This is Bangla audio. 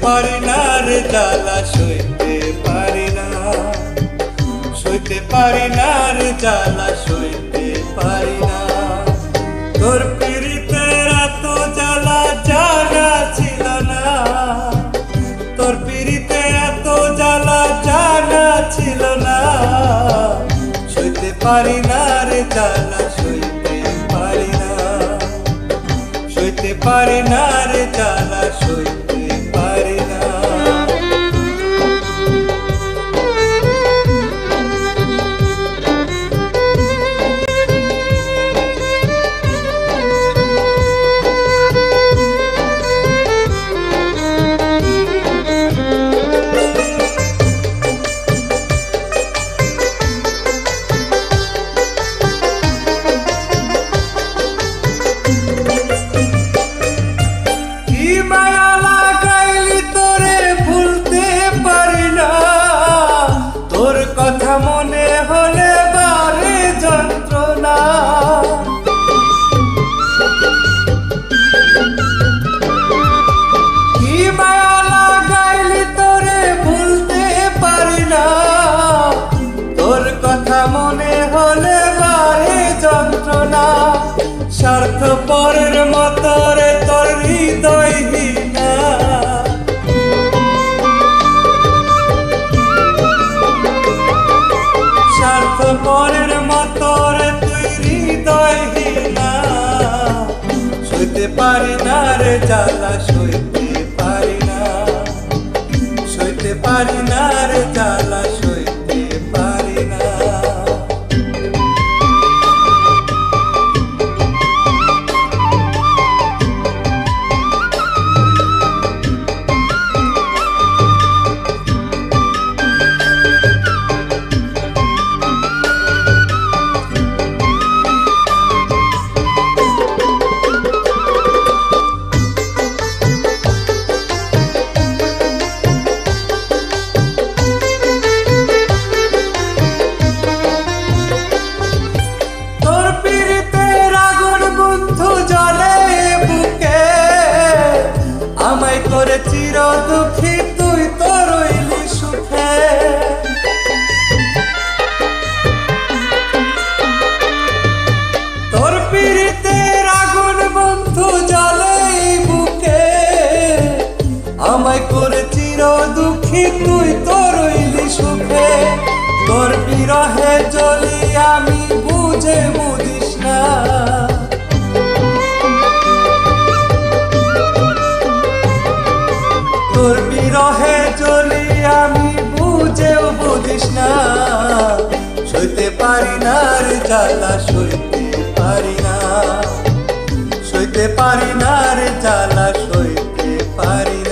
পারি না রে জ্বালা, সইতে পারি না, সইতে পারি না রে জ্বালা, সইতে পারি না। তোর পিরিতের এত জ্বালা জানা ছিল না, তোর পিরিতে এত জ্বালা জানা ছিল না। সইতে পারি না রে জ্বালা, সইতে পারি না, সইতে পারি না রে জ্বালা, সইতে পারি না। মায়া লাগাইলি তোরে ভুলতে পারি না, তোর কথা মনে হলে বারে যন্ত্রণা। কি মায়া লাগাইলি তোরে ভুলতে পারি না, তোর কথা মনে হলে বারে যন্ত্রণা। স্বার্থপরের মতো রে তোর হৃদয়হীনা, স্বার্থপরের মতো রে তুই হৃদয়হীনা। সইতে পারি না রে জ্বালা, সইতে পারি না, সইতে পারি না রে জ্বালা, সইতে পারি না। আমায় করে চির দুঃখী তুই তো রইলি সুখে, তোর পীড়িতের আগুন বন্ধু জ্বলে বুকে। আমায় করে চির দুঃখী তুই তো রইলি সুখে, তোর বিরহে জ্বলি আমি বুঝে বুঝিস না। তোর বিরহে জ্বলি আমি বুঝেও বুঝিস না। সইতে পারি না রে জ্বালা, সইতে পারি না, সইতে পারি না রে জ্বালা, সইতে পারি না।